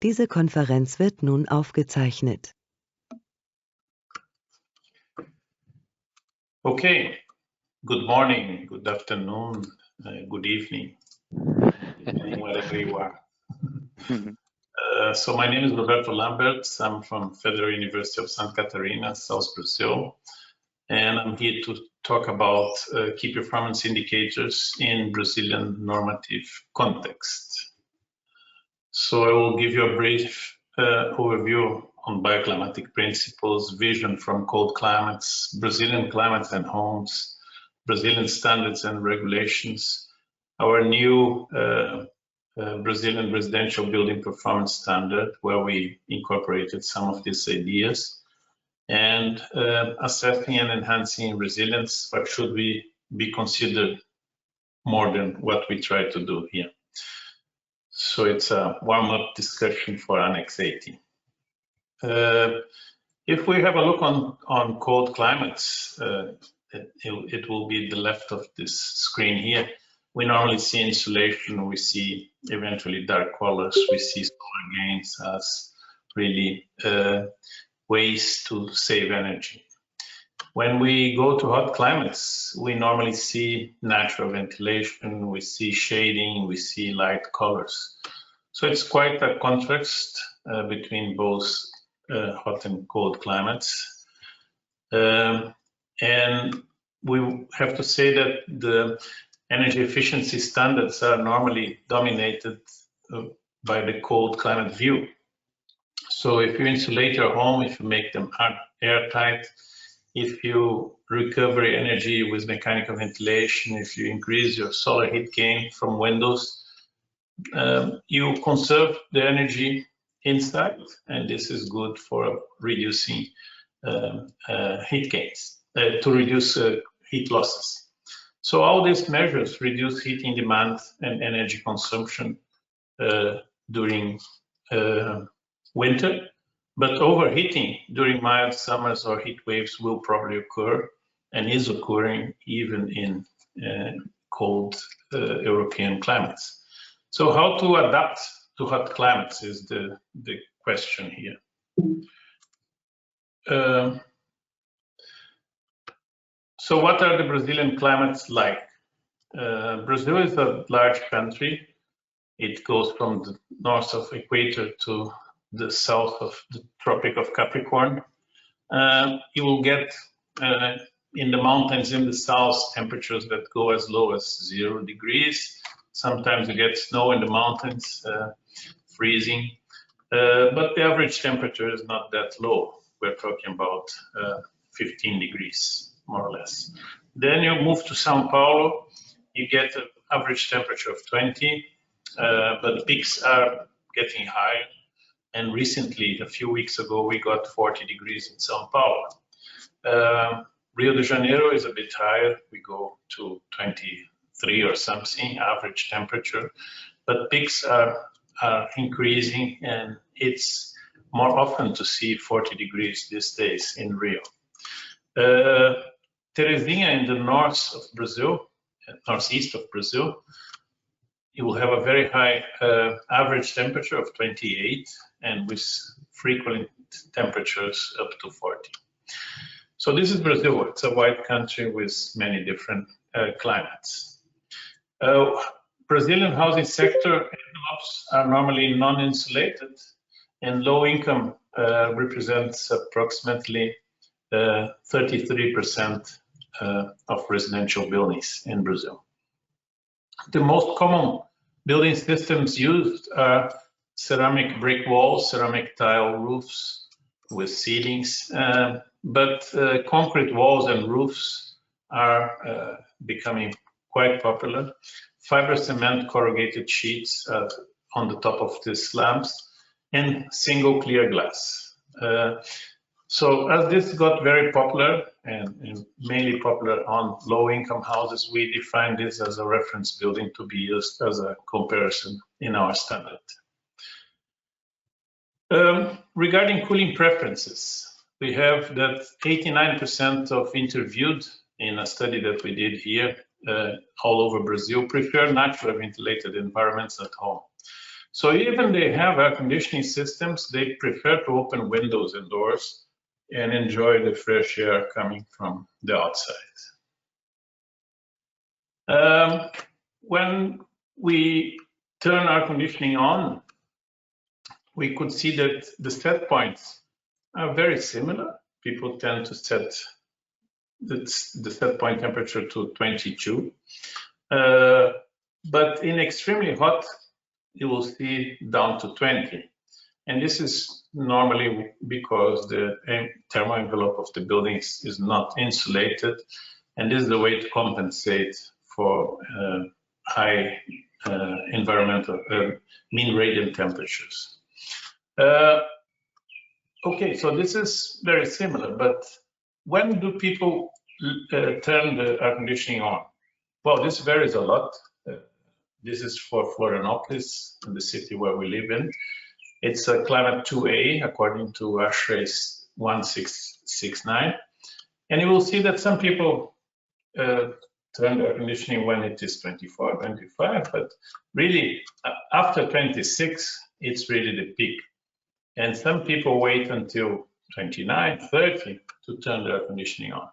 Diese Konferenz wird nun aufgezeichnet. Okay, good morning, good afternoon, good evening, depending wherever you are. So my name is Roberto Lamberts. I'm from Federal University of Santa Catarina, South Brazil, and I'm here to talk about key performance indicators in Brazilian normative context. So I will give you a brief overview on bioclimatic principles, vision from cold climates, Brazilian climates and homes, Brazilian standards and regulations, our new Brazilian residential building performance standard, where we incorporated some of these ideas, and assessing and enhancing resilience. What should we be considered more than what we try to do here? So it's a warm-up discussion for Annex 80. If we have a look on cold climates, it will be the left of this screen here. We normally see insulation, we see eventually dark colors, we see solar gains as really ways to save energy. When we go to hot climates, we normally see natural ventilation, we see shading, we see light colors. So it's quite a contrast between both hot and cold climates. And we have to say that the energy efficiency standards are normally dominated by the cold climate view. So if you insulate your home, if you make them airtight, if you recover energy with mechanical ventilation, if you increase your solar heat gain from windows, you conserve the energy inside, and this is good for reducing heat gains, to reduce heat losses. So all these measures reduce heating demand and energy consumption during winter, but overheating during mild summers or heat waves will probably occur and is occurring even in cold European climates. So how to adapt to hot climates is the question here. So what are the Brazilian climates like? Brazil is a large country. It goes from the north of equator to the south of the Tropic of Capricorn. You will get in the mountains in the south temperatures that go as low as 0 degrees. Sometimes you get snow in the mountains, freezing, but the average temperature is not that low. We're talking about 15 degrees, more or less. Then you move to São Paulo, you get an average temperature of 20, but peaks are getting higher. And recently, a few weeks ago, we got 40 degrees in São Paulo. Rio de Janeiro is a bit higher. We go to 23 or something average temperature, but peaks are increasing, and it's more often to see 40 degrees these days in Rio. Teresina in the north of Brazil, northeast of Brazil, you will have a very high average temperature of 28 and with frequent temperatures up to 40. So this is Brazil. It's a wide country with many different climates. Brazilian housing sector envelopes are normally non-insulated, and low income represents approximately 33% of residential buildings in Brazil. The most common building systems used are ceramic brick walls, ceramic tile roofs with ceilings, but concrete walls and roofs are becoming quite popular. Fiber cement corrugated sheets on the top of the slabs, and single clear glass. So as this got very popular and mainly popular on low-income houses, we define this as a reference building to be used as a comparison in our standard. Regarding cooling preferences, we have that 89% of interviewed in a study that we did here all over Brazil prefer naturally ventilated environments at home. So even they have air conditioning systems, they prefer to open windows and doors and enjoy the fresh air coming from the outside. When we turn air conditioning on, we could see that the set points are very similar. People tend to set the set point temperature to 22. But in extremely hot, you will see down to 20. And this is normally because the thermal envelope of the buildings is not insulated. And this is the way to compensate for high environmental mean radiant temperatures. Okay, so this is very similar, but when do people turn the air conditioning on? Well, this varies a lot. This is for Florianopolis, in the city where we live in. It's a climate 2A, according to ASHRAE 1669. And you will see that some people turn the air conditioning when it is 24, 25, but really after 26, it's really the peak. And some people wait until 29, 30 to turn the air conditioning on.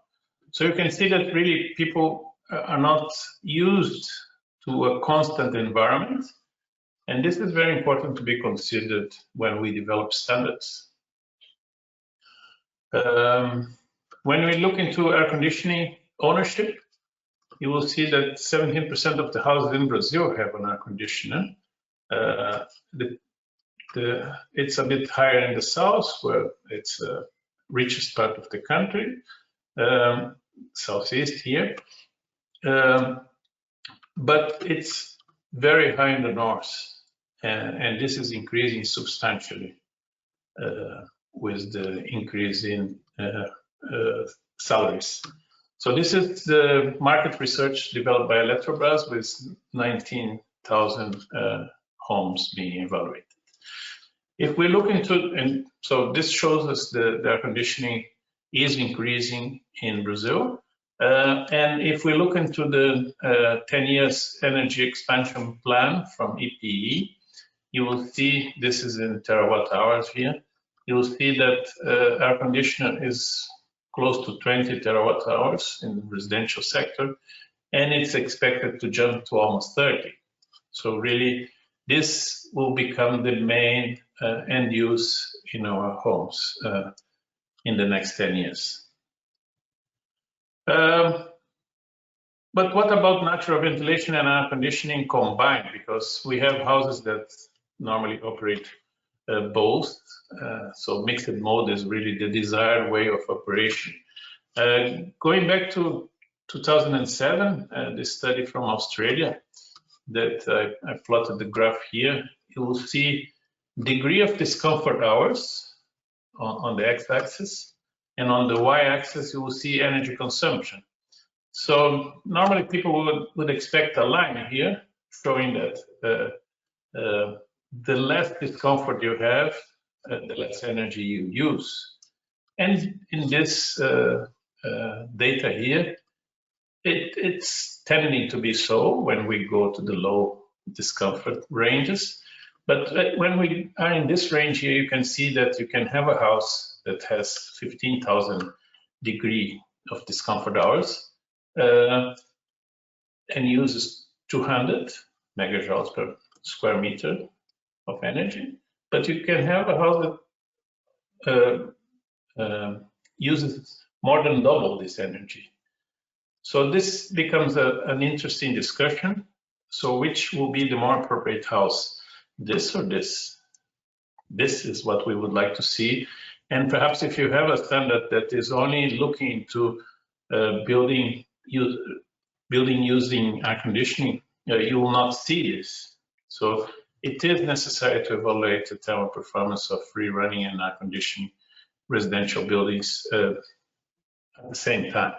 So you can see that really people are not used to a constant environment. And this is very important to be considered when we develop standards. When we look into air conditioning ownership, you will see that 17% of the houses in Brazil have an air conditioner. It's a bit higher in the south, where it's the richest part of the country, southeast here. But it's very high in the north, and this is increasing substantially with the increase in salaries. So this is the market research developed by Eletrobras with 19,000 homes being evaluated. If we look into, and so this shows us the air conditioning is increasing in Brazil. And if we look into the 10 years energy expansion plan from IEA, you will see, this is in terawatt hours here, you will see that air conditioner is close to 20 terawatt hours in the residential sector, and it's expected to jump to almost 30. So really, this will become the main end use in our homes in the next 10 years. But what about natural ventilation and air conditioning combined? Because we have houses that normally operate both. So mixed mode is really the desired way of operation. Going back to 2007, this study from Australia that I plotted the graph here, you will see degree of discomfort hours on the x-axis, and on the y-axis you will see energy consumption. So normally people would expect a line here showing that the less discomfort you have, the less energy you use. And in this data here, it's tending to be so when we go to the low discomfort ranges. But when we are in this range here, you can see that you can have a house that has 15,000 degree of discomfort hours and uses 200 megajoules per square meter of energy. But you can have a house that uses more than double this energy. So this becomes an interesting discussion. So which will be the more appropriate house? This or this? This is what we would like to see. And perhaps if you have a standard that is only looking to building using air conditioning, you will not see this. So it is necessary to evaluate the thermal performance of free running and air conditioning residential buildings at the same time.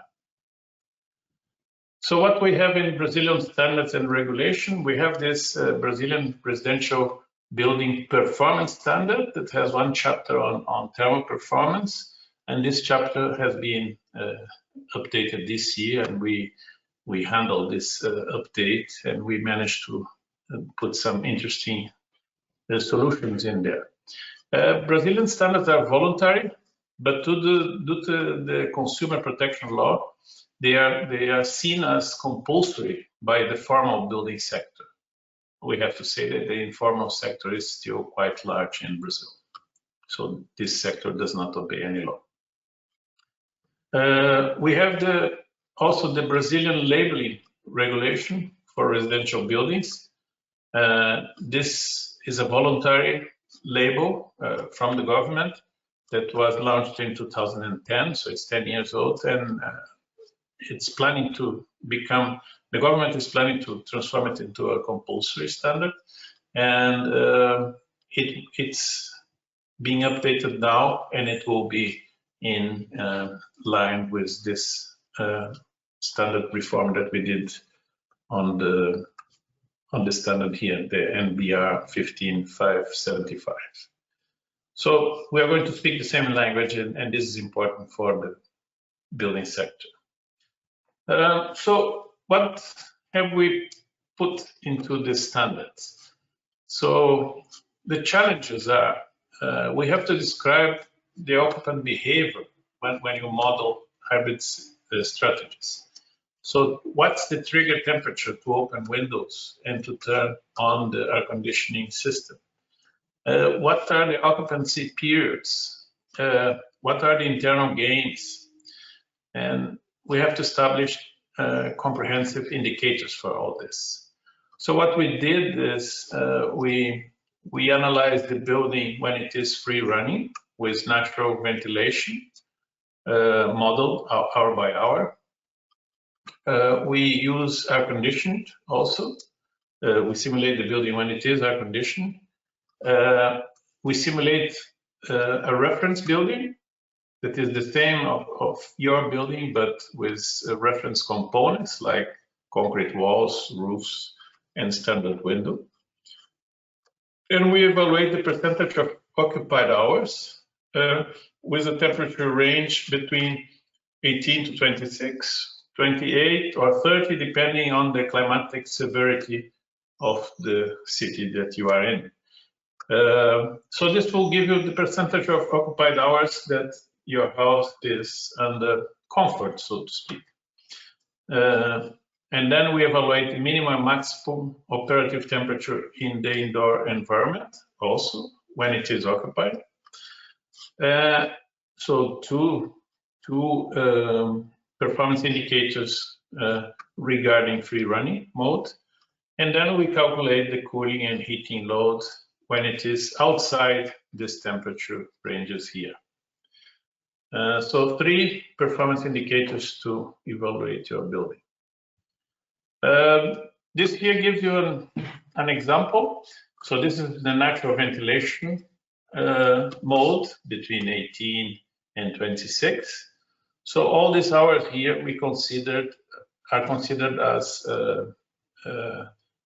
So what we have in Brazilian standards and regulation, we have this Brazilian residential building performance standard that has one chapter on thermal performance, and this chapter has been updated this year, and we handled this update, and we managed to put some interesting solutions in there. Brazilian standards are voluntary, but due to the consumer protection law, they are seen as compulsory by the formal building sector. We have to say that the informal sector is still quite large in Brazil. So this sector does not obey any law. We have also the Brazilian labeling regulation for residential buildings. This is a voluntary label from the government that was launched in 2010, so it's 10 years old, and it's planning to become, the government is planning to transform it into a compulsory standard, and it's being updated now, and it will be in line with this standard reform that we did on the standard here, the NBR 15575. So we are going to speak the same language, and this is important for the building sector. So what have we put into the standards? So the challenges are, we have to describe the occupant behavior when you model hybrid strategies. So what's the trigger temperature to open windows and to turn on the air conditioning system? What are the occupancy periods? What are the internal gains? And we have to establish comprehensive indicators for all this. So what we did is we analyzed the building when it is free running with natural ventilation modeled hour by hour. We use air conditioned also. We simulate the building when it is air conditioned. We simulate a reference building that is the same of your building, but with reference components like concrete walls, roofs, and standard window. And we evaluate the percentage of occupied hours with a temperature range between 18 to 26, 28, or 30, depending on the climatic severity of the city that you are in. So this will give you the percentage of occupied hours that your house is under comfort, so to speak. And then we evaluate the minimum and maximum operative temperature in the indoor environment, also when it is occupied. So two performance indicators regarding free running mode. And then we calculate the cooling and heating load when it is outside this temperature ranges here. So 3 performance indicators to evaluate your building. This here gives you an example. So this is the natural ventilation mode between 18 and 26. So all these hours here are considered as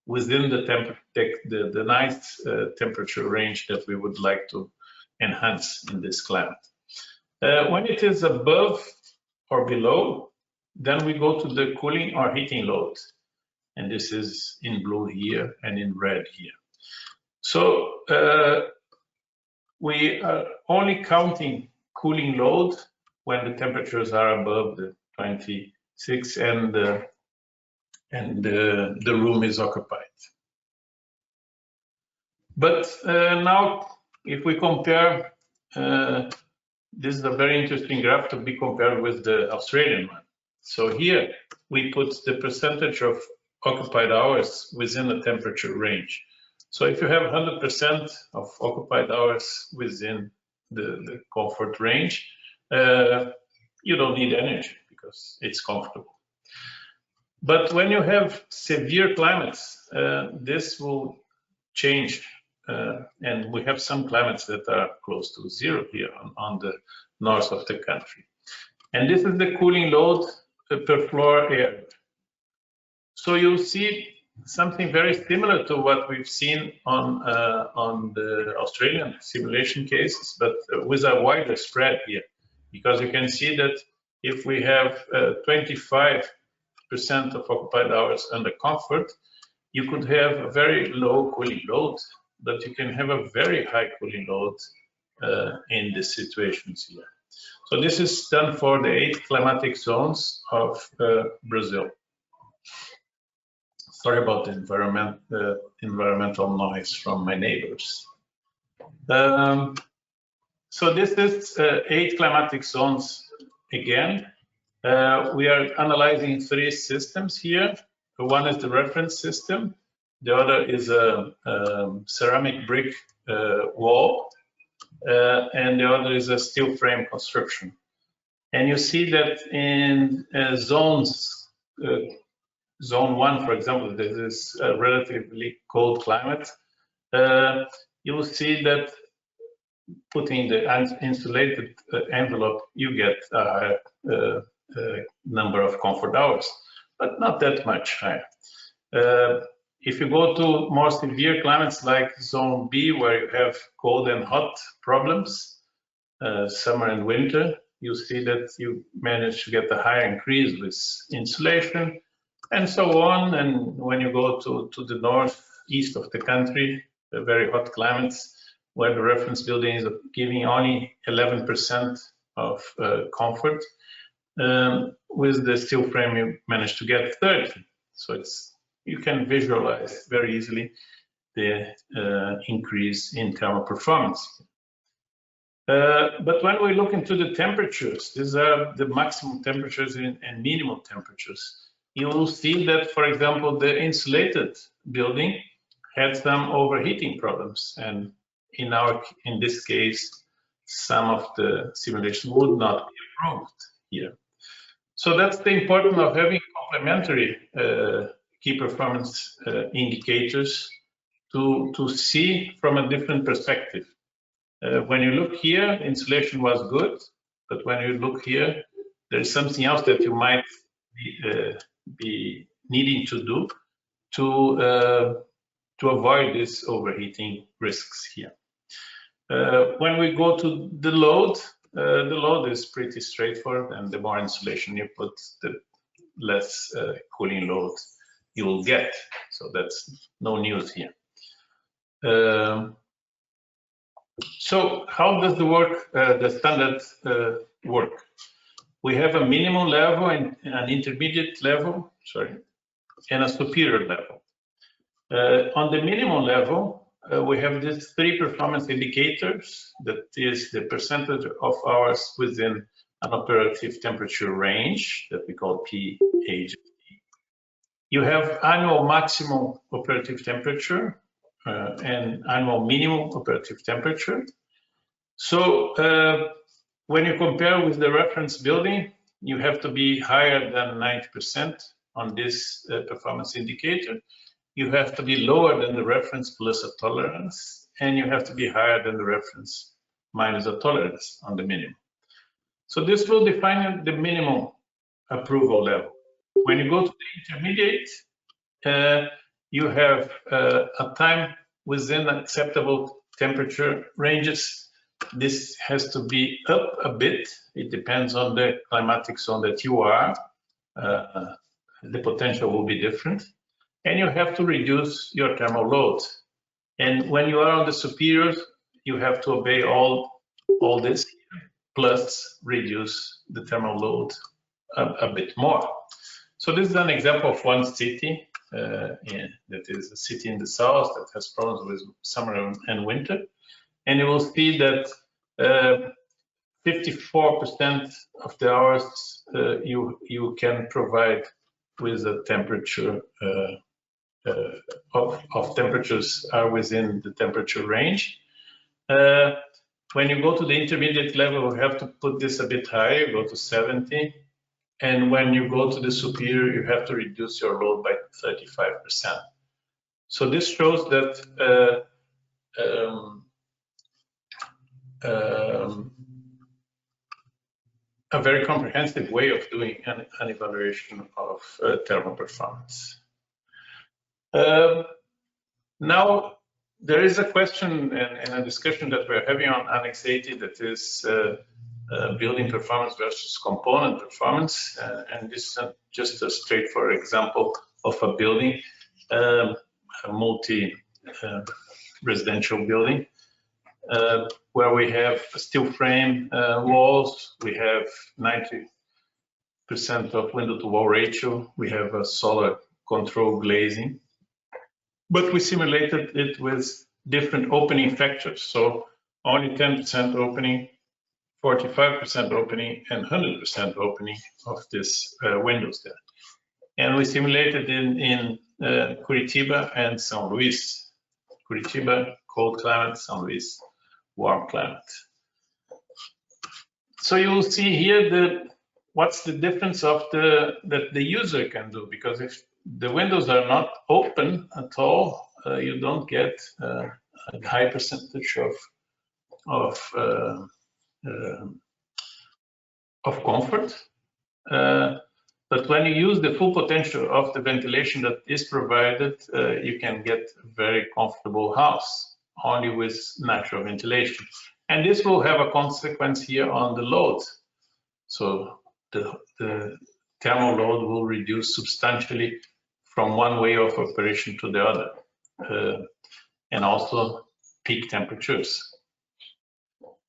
within the nice temperature range that we would like to enhance in this climate. When it is above or below, then we go to the cooling or heating load. And this is in blue here and in red here. So we are only counting cooling load when the temperatures are above the 26 and the room is occupied. But now, if we compare, this is a very interesting graph to be compared with the Australian one. So here we put the percentage of occupied hours within a temperature range. So if you have 100% of occupied hours within the comfort range, you don't need energy because it's comfortable. But when you have severe climates, this will change. And we have some climates that are close to 0 here on the north of the country. And this is the cooling load per floor area. So you'll see something very similar to what we've seen on the Australian simulation cases, but with a wider spread here, because you can see that if we have 25% of occupied hours under comfort, you could have a very low cooling load but you can have a very high cooling load in these situations here. So this is done for the 8 climatic zones of Brazil. Sorry about the environmental noise from my neighbors. So this is 8 climatic zones again. We are analyzing 3 systems here. One is the reference system. The other is a ceramic brick wall. And the other is a steel frame construction. And you see that in zones, zone 1, for example, this is a relatively cold climate. You will see that putting the insulated envelope, you get a higher number of comfort hours, but not that much higher. If you go to more severe climates like zone B, where you have cold and hot problems, summer and winter, you see that you manage to get a higher increase with insulation and so on. And when you go to the northeast of the country, the very hot climates, where the reference building is giving only 11% of comfort, with the steel frame you manage to get 30. So you can visualize very easily the increase in thermal performance. But when we look into the temperatures, these are the maximum temperatures and minimum temperatures. You will see that, for example, the insulated building had some overheating problems, and in this case, some of the simulation would not be approved here. So that's the importance of having complementary key performance indicators to see from a different perspective. When you look here, insulation was good, but when you look here, there's something else that you might be needing to do to avoid these overheating risks here. When we go to the load is pretty straightforward, and the more insulation you put, the less cooling load you will get. So that's no news here. So how does the standard work? We have a minimum level and an intermediate level, and a superior level. On the minimum level, we have these 3 performance indicators. That is the percentage of hours within an operative temperature range that we call PHT. You have annual maximum operative temperature and annual minimum operative temperature. So when you compare with the reference building, you have to be higher than 90% on this performance indicator. You have to be lower than the reference plus a tolerance, and you have to be higher than the reference minus a tolerance on the minimum. So this will define the minimum approval level. When you go to the intermediate, you have a time within acceptable temperature ranges. This has to be up a bit. It depends on the climatic zone that you are. The potential will be different. And you have to reduce your thermal load. And when you are on the superior, you have to obey all this, plus reduce the thermal load a bit more. So this is an example of one city, that is a city in the south that has problems with summer and winter. And you will see that 54% of the hours you can provide with a temperature of temperatures are within the temperature range. When you go to the intermediate level, we have to put this a bit higher, go to 70. And when you go to the superior, you have to reduce your load by 35%. So this shows that a very comprehensive way of doing an evaluation of thermal performance. Now, there is a question and a discussion that we're having on Annex 80 that is building performance versus component performance. And this is just a straightforward example of a building, a multi residential building, where we have steel frame walls, we have 90% of window to wall ratio, we have a solar control glazing, but we simulated it with different opening factors. So only 10% opening, 45% opening, and 100% opening of these windows there. And we simulated in Curitiba and São Luís. Curitiba, cold climate, São Luís, warm climate. So you will see here what's the difference of that the user can do, because if the windows are not open at all, you don't get a high percentage of comfort. But when you use the full potential of the ventilation that is provided, you can get a very comfortable house only with natural ventilation. And this will have a consequence here on the load. So the thermal load will reduce substantially from one way of operation to the other, and also peak temperatures.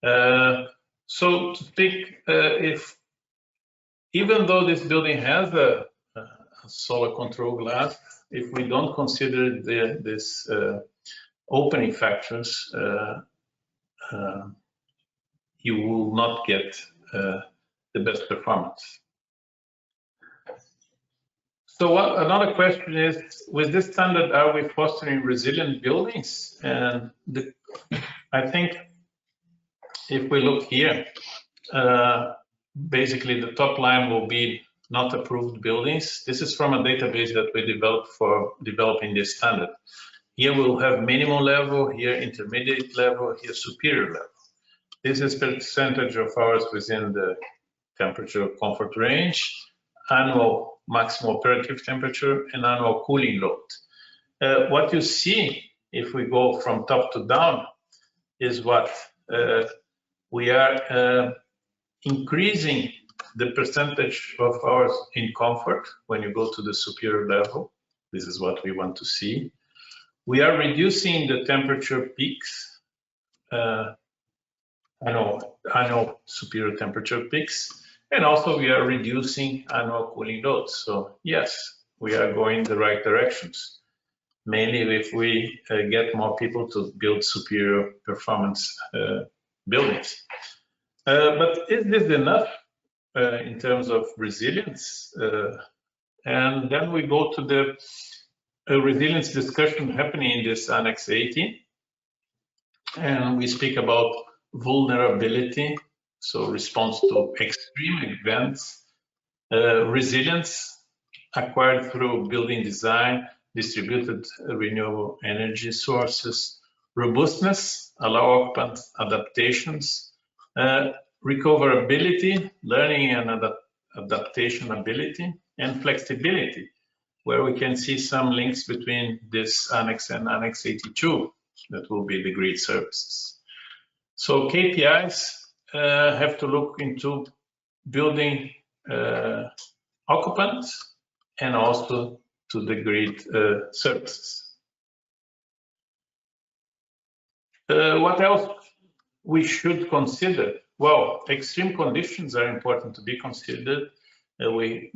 So to speak, even though this building has a solar control glass, if we don't consider this opening factors, you will not get the best performance. So another question is, with this standard, are we fostering resilient buildings? And I think if we look here, basically the top line will be not approved buildings. This is from a database that we developed for developing this standard. Here we'll have minimum level, here intermediate level, here superior level. This is percentage of hours within the temperature comfort range, annual maximum operative temperature, and annual cooling load. What you see if we go from top to down is what we are increasing the percentage of hours in comfort when you go to the superior level. This is what we want to see. We are reducing the temperature peaks, annual superior temperature peaks, and also we are reducing annual cooling loads. So yes, we are going the right directions, mainly if we get more people to build superior performance buildings. But is this enough in terms of resilience? And then we go to the resilience discussion happening in this Annex 18. And we speak about vulnerability, so response to extreme events, resilience acquired through building design, distributed renewable energy sources, robustness, allow occupant adaptations, recoverability, learning and adaptation ability, and flexibility, where we can see some links between this Annex and Annex 82, that will be the grid services. So KPIs have to look into building occupants and also to the grid services. What else we should consider? Well, extreme conditions are important to be considered. We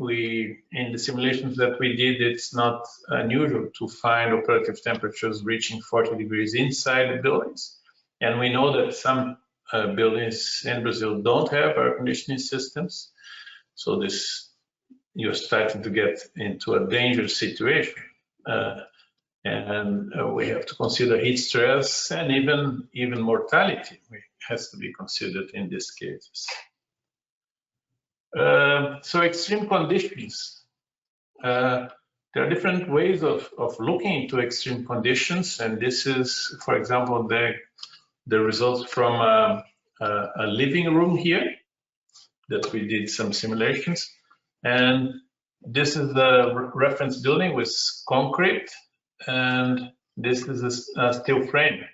in the simulations that we did, it's not unusual to find operative temperatures reaching 40 degrees inside the buildings. And we know that some buildings in Brazil don't have air conditioning systems. So you're starting to get into a dangerous situation. And we have to consider heat stress and even mortality has to be considered in these cases. So extreme conditions. There are different ways of looking into extreme conditions, and this is, for example, the results from a living room here that we did some simulations. And this is the reference building with concrete, and this is a steel frame.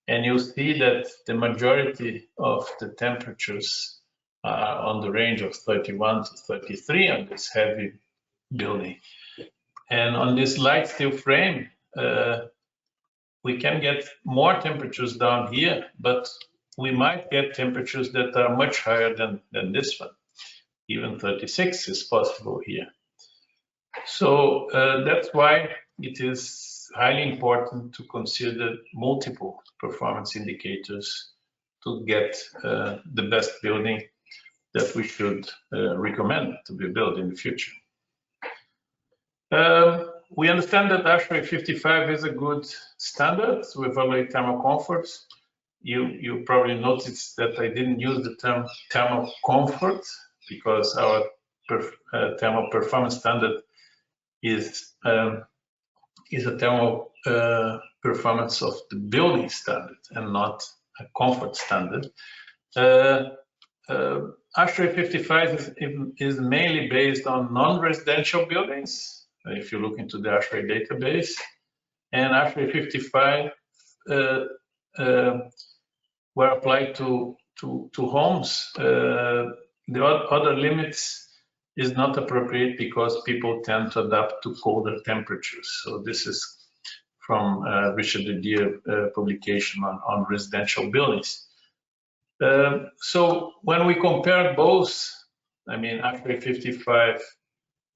And you'll see that the majority of the temperatures are on the range of 31 to 33 on this heavy building. And on this light steel frame, we can get more temperatures down here, but we might get temperatures that are much higher than this one. Even 36 is possible here. So that's why it is highly important to consider multiple performance indicators to get the best building that we should recommend to be built in the future. We understand that ASHRAE 55 is a good standard to evaluate thermal comfort. You probably noticed that I didn't use the term thermal comfort because our thermal performance standard is a thermal performance of the building standard and not a comfort standard. ASHRAE 55 is mainly based on non-residential buildings, if you look into the ASHRAE database, and ASHRAE 55 were applied to homes. The other limits is not appropriate because people tend to adapt to colder temperatures. So this is from Richard de Deer publication on residential buildings. So when we compare both, I mean, ASHRAE 55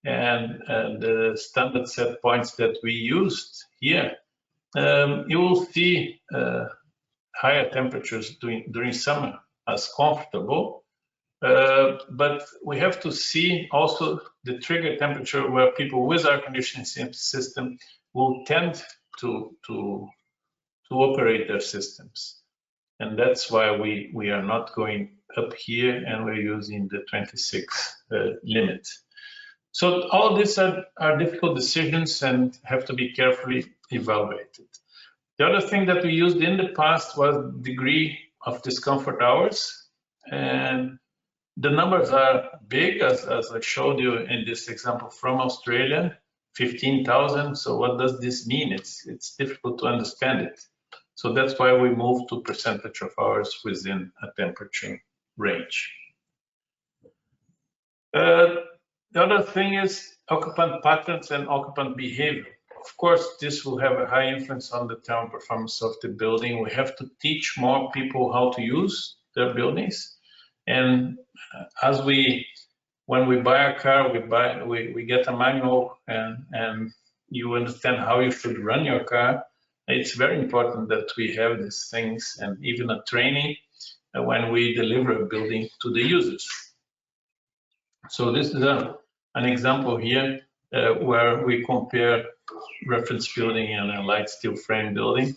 and the standard set points that we used here, you will see higher temperatures during summer as comfortable, but we have to see also the trigger temperature where people with air conditioning system will tend to operate their systems. And that's why we are not going up here and we're using the 26 limit. So all these are difficult decisions and have to be carefully evaluated. The other thing that we used in the past was degree of discomfort hours. And the numbers are big, as I showed you in this example from Australia, 15,000. So what does this mean? It's difficult to understand it. So that's why we moved to percentage of hours within a temperature range. The other thing is occupant patterns and occupant behavior. Of course, this will have a high influence on the thermal performance of the building. We have to teach more people how to use their buildings. And when we buy a car, we get a manual and you understand how you should run your car. It's very important that we have these things and even a training when we deliver a building to the users. So this is an example here where we compare reference building and a light steel frame building.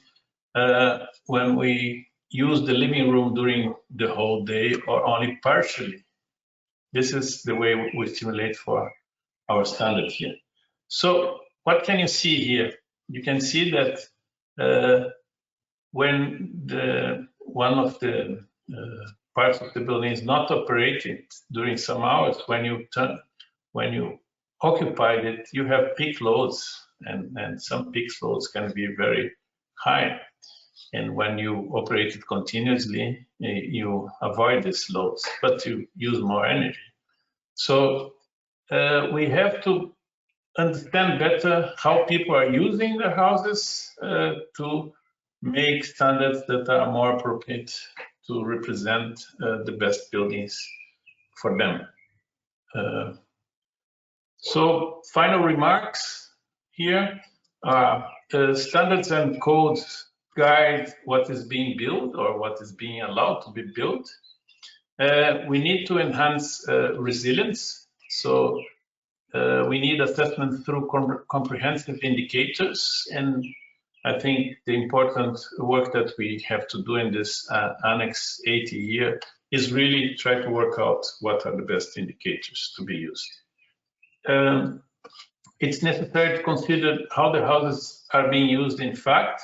When we use the living room during the whole day or only partially, this is the way we simulate for our standard here. So what can you see here? You can see that when one of the parts of the building is not operated during some hours, when you occupied it, you have peak loads, and some peak loads can be very high. And when you operate it continuously, you avoid these loads, but you use more energy. So we have to understand better how people are using their houses to make standards that are more appropriate to represent the best buildings for them. So final remarks here. Standards and codes guide what is being built or what is being allowed to be built. We need to enhance resilience. So we need assessment through comprehensive indicators. And I think the important work that we have to do in this Annex 80 here is really try to work out what are the best indicators to be used. It's necessary to consider how the houses are being used in fact,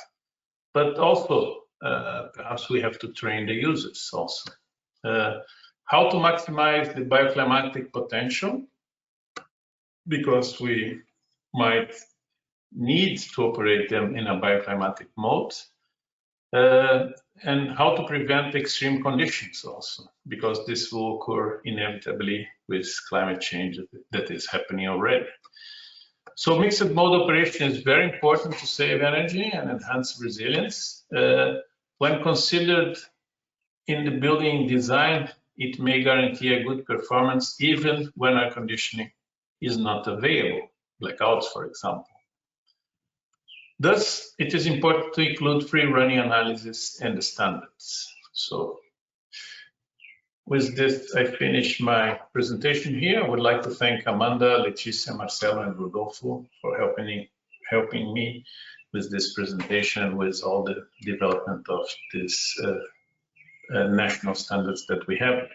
but also perhaps we have to train the users also. How to maximize the bioclimatic potential, because we might need to operate them in a bioclimatic mode, and how to prevent extreme conditions also, because this will occur inevitably with climate change that is happening already. So mixed mode operation is very important to save energy and enhance resilience. When considered in the building design, it may guarantee a good performance even when air conditioning is not available, blackouts, for example. Thus, it is important to include free running analysis and the standards. So with this, I finish my presentation here. I would like to thank Amanda, Leticia, Marcelo, and Rodolfo for helping me with this presentation, with all the development of this national standards that we have.